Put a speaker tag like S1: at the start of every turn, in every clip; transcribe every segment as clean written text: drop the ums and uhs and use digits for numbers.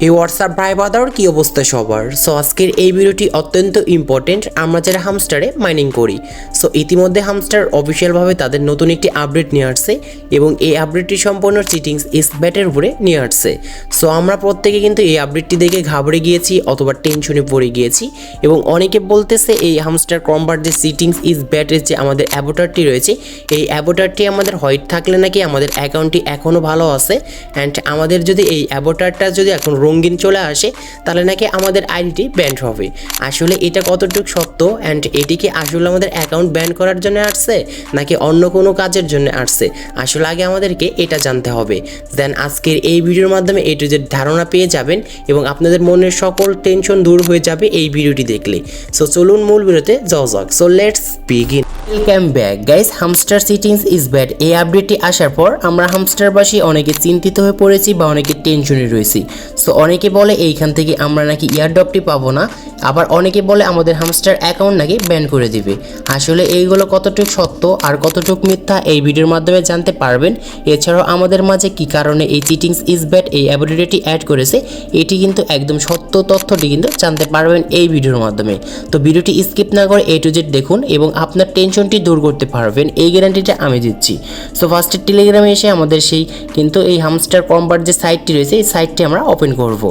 S1: এই হোয়াটসঅ্যাপ ভাই বাদার কি অবস্থা সবার। সো আজকের এই ভিডিওটি অত্যন্ত ইম্পর্টেন্ট। আমরা যারা হামস্টারে মাইনিং করি, সো ইতিমধ্যে হামস্টার অফিসিয়ালভাবে তাদের নতুন একটি আপডেট নিয়ে আসছে এবং এই আপডেটটি সম্পূর্ণ চিটিংস স্প্যাটের উপরে নিয়ে আসছে। সো আমরা প্রত্যেকে কিন্তু এই আপডেটটি দেখে ঘাবড়ে গিয়েছি অথবা টেনশনে পড়ে গিয়েছি এবং অনেকে বলতেছে এই হামস্টার কম্বার্ট যে চিটিংস ইজ ব্যাটের যে আমাদের অ্যাভোটারটি রয়েছে, এই অ্যাভোটারটি আমাদের হোয়াইট থাকলে নাকি আমাদের অ্যাকাউন্টটি এখনও ভালো আছে, অ্যান্ড আমাদের যদি এই অ্যাভোটারটা যদি এখন রঙিন চলে আসে তাহলে নাকি আমাদের আইডিটি ব্যান্ড হবে। আসলে এটা কতটুকু সত্য, অ্যান্ড এটি কি আসলে আমাদের অ্যাকাউন্ট ব্যান করার জন্য আসছে নাকি অন্য কোনো কাজের জন্য আসছে, আসলে আগে আমাদেরকে এটা জানতে হবে। দেন আজকের এই ভিডিওর মাধ্যমে এটু যে ধারণা পেয়ে যাবেন এবং আপনাদের মনের সকল টেনশন দূর হয়ে যাবে এই ভিডিওটি দেখলে। সো চলুন মূল ভিডিওতে যাওয়া যাক। So let's begin. Welcome back guys. Hamster sittings is bad এই আপডেটটি আসার পর আমরা হামস্টারবাসী অনেকে চিন্তিত হয়ে পড়েছি বা অনেকে টেনশনে রয়েছি। সো অনেকে বলে এইখান থেকে আমরা নাকি ইয়ারড্রপটি পাবো না, আবার অনেকে বলে আমাদের হামস্টার অ্যাকাউন্ট নাকি ব্যান করে দিবে। আসলে এইগুলো কতটুকু সত্য আর কতটুকু মিথ্যা এই ভিডিওর মাধ্যমে জানতে পারবেন। এছাড়াও আমাদের মাঝে কি কারণে এই চিটিংস ইজ ব্যাড এই অ্যাবিলিটি অ্যাড করেছে, এটি কিন্তু একদম সত্য তথ্যটি কিন্তু জানতে পারবেন এই ভিডিওর মাধ্যমে। তো ভিডিওটি স্কিপ না করে A to Z দেখুন এবং আপনার টেনশনটি দূর করতে পারবেন, এই গ্যারান্টিটা আমি দিচ্ছি। সো ফার্স্টে টেলিগ্রামে এসে আমাদের সেই কিন্তু এই হামস্টার কম্বার্ট যে সাইটটি রয়েছে এই সাইটটি আমরা ওপেন করব।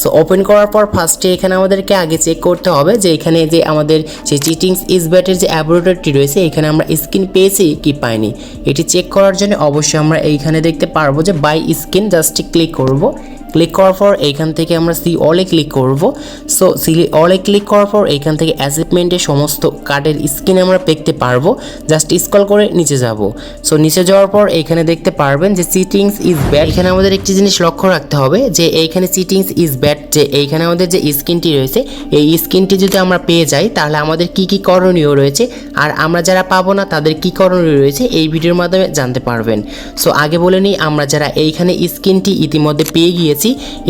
S1: সো ওপেন করার পর ফার্স্টে এখানে আমাদেরকে আগে চেক করতে হবে যে এখানে যে আমাদের সেই চিটিংস ইজ ব্যাটের যে অ্যাবিলিটি রয়েছে এখানে আমরা স্কিন পেয়েছি কি পাইনি, এটি চেক করার জন্য অবশ্যই আমরা এইখানে দেখতে পারবো যে বাই স্কিন, জাস্ট ক্লিক করব। ক্লিক করার পর এইখান থেকে আমরা সি অলে ক্লিক করব। সো সি অলে ক্লিক করার পর এইখান থেকে অ্যাচিভমেন্টের সমস্ত কার্ডের স্ক্রিন আমরা দেখতে পারবো। জাস্ট স্ক্রল করে নিচে যাব। সো নিচে যাওয়ার পর এইখানে দেখতে পারবেন যে চিটিংস ইজ ব্যাড। এখানে আমাদের একটি জিনিস লক্ষ্য রাখতে হবে যে এইখানে চিটিংস ইজ ব্যাড যে এইখানে আমাদের যে স্ক্রিনটি রয়েছে এই স্ক্রিনটি যদি আমরা পেয়ে যাই তাহলে আমাদের কি কি করণীয় রয়েছে আর আমরা যারা পাবো না তাদের কি করণীয় রয়েছে এই ভিডিওর মাধ্যমে জানতে পারবেন। সো আগে বলে নিই, আমরা যারা এইখানে স্ক্রিনটি ইতিমধ্যে পেয়ে গিয়েছি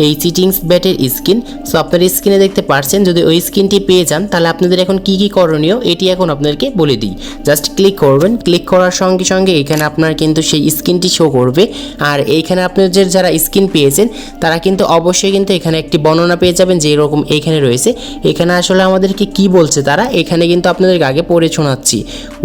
S1: এই চিটিংস ব্যাটের স্কিন, সো আপনার স্ক্রিনে দেখতে পাচ্ছেন, যদি ওই স্কিনটি পেয়ে যান তাহলে আপনাদের এখন কি কি করণীয় এটি এখন আপনাদেরকে বলে দিই। জাস্ট ক্লিক করবেন, ক্লিক করার সঙ্গে সঙ্গে এখানে আপনার কিন্তু সেই স্কিনটি শো করবে। আর এইখানে আপনাদের যারা স্কিন পেয়েছেন তারা কিন্তু অবশ্যই কিন্তু এখানে একটি বর্ণনা পেয়ে যাবেন যে এরকম এইখানে রয়েছে। এখানে আসলে আমাদেরকে কি বলছে তারা, এখানে কিন্তু আপনাদেরকে আগে পড়ে শোনাচ্ছি।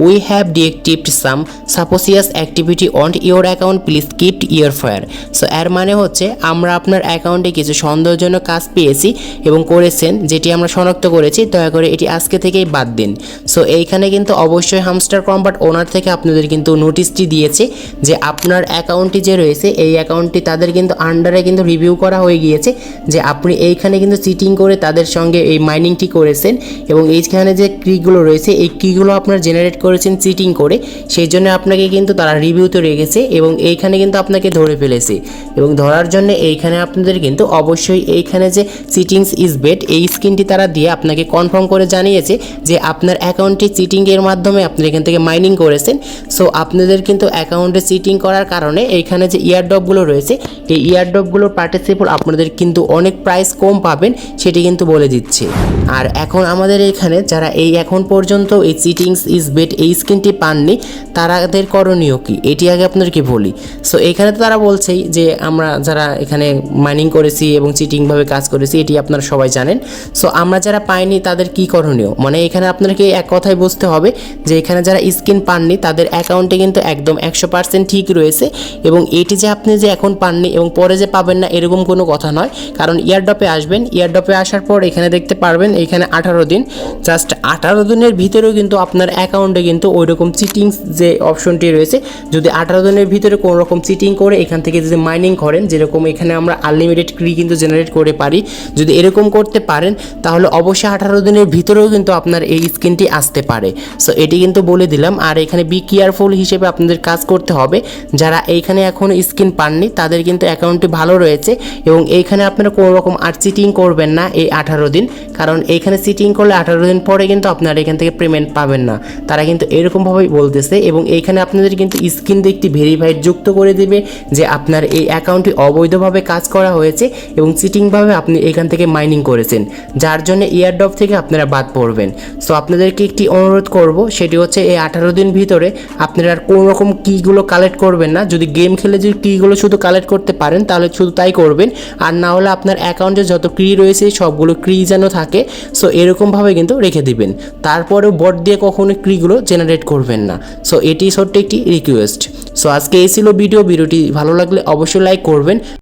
S1: We have deactivated some suspicious activity on your account, please keep your fire. So এর মানে হচ্ছে আমরা আপনার অ্যাকাউন্টে কিছু সন্দেহজনক কাজ পেয়েছি এবং করেছেন যেটি আমরা শনাক্ত করেছি, দয়া করে এটি আজকে থেকেই বাদ দিন। সো এইখানে কিন্তু অবশ্যই হামস্টার কম্বার্ট ওনার থেকে আপনাদের কিন্তু নোটিশটি দিয়েছে যে আপনার অ্যাকাউন্টটি যে রয়েছে এই অ্যাকাউন্টটি তাদের কিন্তু আন্ডারে কিন্তু রিভিউ করা হয়ে গিয়েছে যে আপনি এইখানে কিন্তু চিটিং করে তাদের সঙ্গে এই মাইনিংটি করেছেন এবং এইখানে যে কিগুলো রয়েছে এই কিগুলো আপনার জেনারেট করেছেন চিটিং করে, সেই জন্য আপনাকে কিন্তু তারা রিভিউতে রেখেছে এবং এইখানে কিন্তু আপনাকে ধরে ফেলেছে এবং ধরার জন্য এইখানে আপনাদের কিন্তু অবশ্যই এইখানে যে চিটিংস ইজ ব্যাড এই স্ক্রিনটি তারা দিয়ে আপনাকে কনফার্ম করে জানিয়েছে যে আপনার অ্যাকাউন্টটি চিটিংয়ের মাধ্যমে আপনি এখান থেকে মাইনিং করেছেন। সো আপনাদের কিন্তু অ্যাকাউন্টে চিটিং করার কারণে এইখানে যে ইয়ারড্রপগুলো রয়েছে এই ইয়ারড্রপগুলোর পার্টিসিপেট আপনাদের কিন্তু অনেক প্রাইস কম পাবেন সেটি কিন্তু বলে দিচ্ছে। আর এখন আমাদের এখানে যারা এই এখন পর্যন্ত এই চিটিংস ইজ ব্যাড এই স্ক্রিনটি পাননি তাদের করণীয় কি এটি আগে আপনাদেরকে বলি। সো এখানে তো তারা বলছেই যে আমরা যারা এখানে মাইনিং করেছি এবং চিটিংভাবে কাজ করেছি এটি আপনারা সবাই জানেন। সো আমরা যারা পাইনি তাদের কি করণীয়, মানে এখানে আপনাদেরকে এক কথায় বুঝতে হবে যে এখানে যারা স্কিন পাননি তাদের অ্যাকাউন্টে কিন্তু একদম 100% ঠিক রয়েছে এবং এটি যে আপনি যে এখন পাননি এবং পরে যে পাবেন না এরকম কোনো কথা নয়, কারণ ইয়ারড্রপে আসবেন, ইয়ারড্রপে আসার পর এখানে দেখতে পারবেন এখানে 18 দিন, জাস্ট 18 দিনের ভিতরেও কিন্তু আপনার অ্যাকাউন্টে কিন্তু ওই রকম চিটিংস যে অপশনটি রয়েছে, যদি 18 দিনের ভিতরে কোনো রকম চিটিং করে এখান থেকে যদি মাইনিং করেন, যেরকম এখানে আমরা আনলিমিটেড ক্রি কিন্তু জেনারেট করে পারি, যদি এরকম করতে পারেন তাহলে অবশ্যই 18 দিনের ভিতরেও কিন্তু আপনার এই স্কিনটি আসতে পারে। সো এটি কিন্তু বলে দিলাম। আর এখানে বি কেয়ারফুল হিসেবে আপনাদের কাজ করতে হবে, যারা এইখানে এখন স্কিন পাননি তাদের কিন্তু অ্যাকাউন্টটি ভালো রয়েছে এবং এইখানে আপনারা কোনো রকম আর চিটিং করবেন না এই 18 দিন, কারণ এইখানে চিটিং করলে 18 দিন পরে কিন্তু আপনারা এখান থেকে পেমেন্ট পাবেন না, তারা কিন্তু এরকমভাবেই বলতেছে। এবং এইখানে আপনাদের কিন্তু স্কিন দিয়ে একটি ভেরিফাইড যুক্ত করে দিবে যে আপনার এই অ্যাকাউন্টটি অবৈধভাবে কাজ করা হয়েছে এবং চিটিংভাবে আপনি এখান থেকে মাইনিং করেছেন, যার জন্য এয়ারড্রপ থেকে আপনারা বাদ পড়বেন। সো আপনাদেরকে একটি অনুরোধ করব, সেটি হচ্ছে এই 18 দিন ভিতরে আপনারা আর কোনো রকম কিগুলো কালেক্ট করবেন না। যদি গেম খেলে যদি কিগুলো শুধু কালেক্ট করতে পারেন তাহলে শুধু তাই করবেন, আর না হলে আপনার অ্যাকাউন্টে যত ক্রি রয়েছে সবগুলো ক্রি যেন থাকে। সো এরকমভাবে কিন্তু রেখে দিবেন, তারপরেও বট দিয়ে কখনো ক্রিগুলো জেনারেট করবেন না। সো এটি ছোট্ট একটি রিকোয়েস্ট। সো আজকে এই ছিল ভিডিওটি ভালো লাগলে অবশ্যই লাইক করবেন।